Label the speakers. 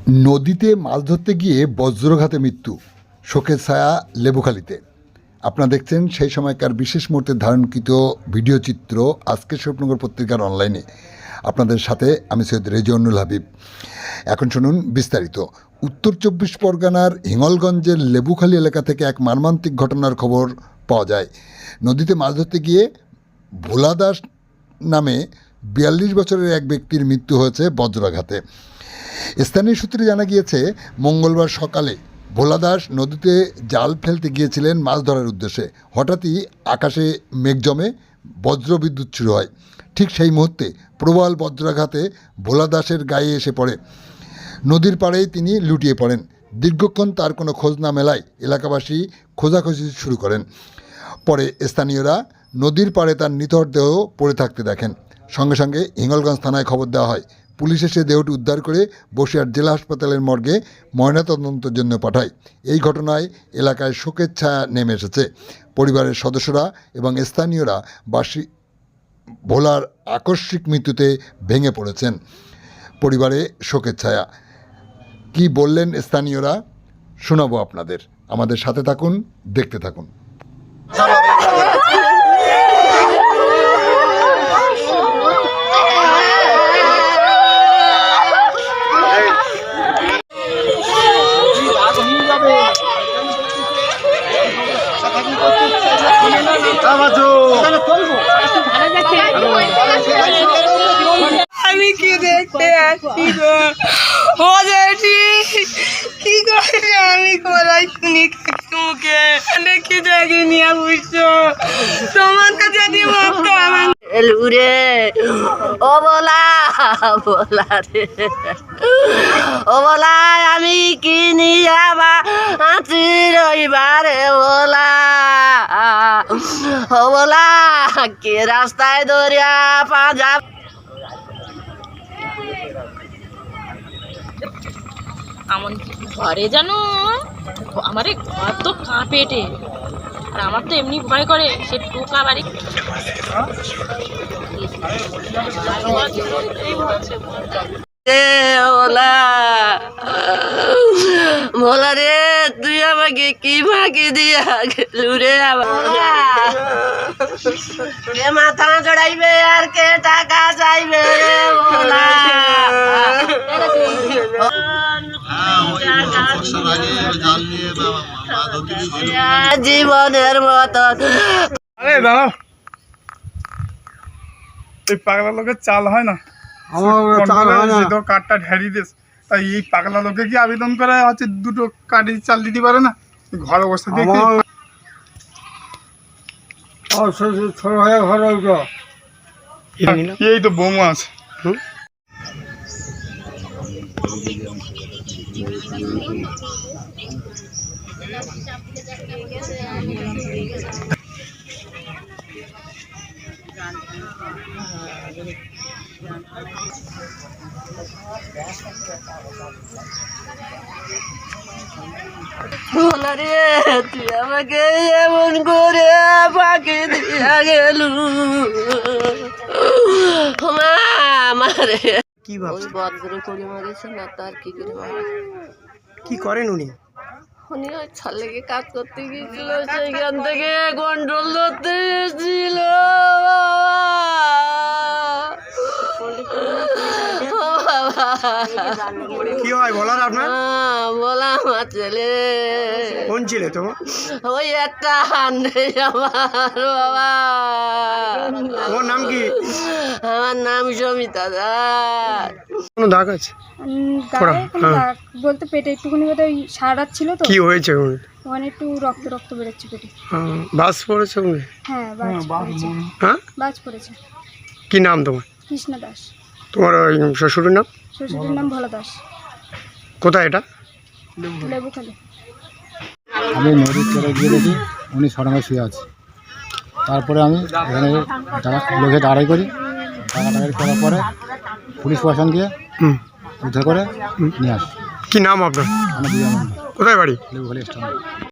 Speaker 1: নদীতে মাছ ধরতে গিয়ে বজ্রঘাতে মৃত্যু, শোকের ছায়া লেবুখালীতে। আপনারা দেখছেন সেই সময়কার বিশেষ মুহূর্তে ধারণকৃত ভিডিও চিত্র আজকের স্বপ্নগর পত্রিকার অনলাইনে। আপনাদের সাথে আমি সৈয়দ রেজওয়ানুল হাবিব। এখন শুনুন বিস্তারিত। উত্তর ২৪ পরগনার হিঙ্গলগঞ্জের লেবুখালী এলাকা থেকে এক মর্মান্তিক ঘটনার খবর পাওয়া যায়। নদীতে মাছ ধরতে গিয়ে ভোলা দাস নামে ৪২ বছরের এক ব্যক্তির মৃত্যু হয়েছে বজ্রাঘাতে। স্থানীয় সূত্রে জানা গিয়েছে, মঙ্গলবার সকালে ভোলা দাস নদীতে জাল ফেলতে গিয়েছিলেন মাছ ধরার উদ্দেশ্যে। হঠাৎই আকাশে মেঘ জমে বজ্রবিদ্যুৎ শুরু হয়। ঠিক সেই মুহূর্তে প্রবল বজ্রাঘাতে ভোলা দাসের গায়ে এসে পড়ে। নদীর পাড়েই তিনি লুটিয়ে পড়েন। দীর্ঘক্ষণ তার কোনো খোঁজ না মেলায় এলাকাবাসী খোঁজাখুঁজি শুরু করেন। পরে স্থানীয়রা নদীর পাড়ে তার নিথর পড়ে থাকতে দেখেন। সঙ্গে সঙ্গে হিঙ্গলগঞ্জ থানায় খবর দেওয়া হয়। পুলিশ এসে দেহটি উদ্ধার করে বসিরহাট জেলা হাসপাতালের মর্গে ময়নাতদন্তের জন্য পাঠায়। এই ঘটনায় এলাকায় শোকের ছায়া নেমে এসেছে। পরিবারের সদস্যরা এবং স্থানীয়রা ভোলার আকস্মিক মৃত্যুতে ভেঙে পড়েছেন। পরিবারে শোকের ছায়া। কি বললেন স্থানীয়রা শোনাবো আপনাদের। আমাদের সাথে থাকুন, দেখতে থাকুন।
Speaker 2: আমি কি দেখতে আসছি গো, ও যেটি কি করে আমি কলাই শুনি মুখে দেখি দেখি নিয়ে বুঝছো তোমাকে যদি মুখটা আমার রে ও বলা বলা রে ও বলা আমি কি নিয়ে আবার আছি রবিবারে বলা ও বলা কে রাস্তায় দরিয়া পাঁজা
Speaker 3: এমন ঘরে যেন আমার ঘর তো কাঁপেটে, আর আমার তো এমনি ভয় করে সে টোকা বাড়ি।
Speaker 2: ভোলা রে তুই আমাকে কি ফাঁকি দিয়া গেলু রে কে মাথা চড়াইবে আর কে টাকা চাইবে রে ভোলা জীবনের মতন।
Speaker 4: আরে দাঁড়াও, এই পাগলা লোকের চাল হয় না, কাঠটা ঢেড়ি দিস। তাই এই পাগলা লোকে কি আবেদন করা হচ্ছে দুটো কাঠি চাল দিতে পারে না? ঘরে বসে দেখি এই তো বৌমা আছে।
Speaker 2: ভোলা রে তুই আমাকে এমন করে ফাঁকি দিয়া গেলু মা মারে
Speaker 5: কি ভাবছেন?
Speaker 2: বজ্র করে মারিছে না তার কি করে মারে।
Speaker 5: কি করেন উনি?
Speaker 2: উনি ওই ছালেকে কাজ করতে গিয়েছিল, সেইখান থেকে কন্ট্রোল ধরতে গেছিল।
Speaker 5: কি হয় বলার আপনার?
Speaker 2: বলা আমার ছেলে।
Speaker 5: কোন ছেলে তোমার?
Speaker 2: ওই একটা হান্ডে আমার বাবা।
Speaker 5: তোমার নাম কি?
Speaker 2: আমার নাম সমিতা দাস।
Speaker 5: কোনো দাগ আছে?
Speaker 6: বলতে পেটে একটুখানি বোধহয় সারা রাত ছিল তো।
Speaker 5: কি হয়েছে?
Speaker 6: ওখানে একটু রক্ত রক্ত বেরোচ্ছে পেটে।
Speaker 5: বাস পড়েছে?
Speaker 6: হ্যাঁ বাজ পড়েছে।
Speaker 5: হ্যাঁ
Speaker 6: বাজ পড়েছে।
Speaker 5: কি নাম তোমার?
Speaker 6: কৃষ্ণ দাস।
Speaker 5: তোমার ওই শ্বশুরের নাম?
Speaker 6: শ্বশুরের নাম ভোলা দাস।
Speaker 5: কোথায় এটা?
Speaker 6: লেবুখালী।
Speaker 7: আমি নদীর চলে গিয়ে দেখি উনি সরাঙ্গে শুয়ে আছে। তারপরে আমি এখানে লোকে দাঁড়াই করি, দাঁড়াই করার পরে পুলিশ প্রশাসন দিয়ে উদ্ধার করে নিয়ে আসি।
Speaker 5: কি নাম আপনার?
Speaker 7: আমি
Speaker 5: কোথায় বাড়ি?
Speaker 7: লেবুখালী স্টেশন।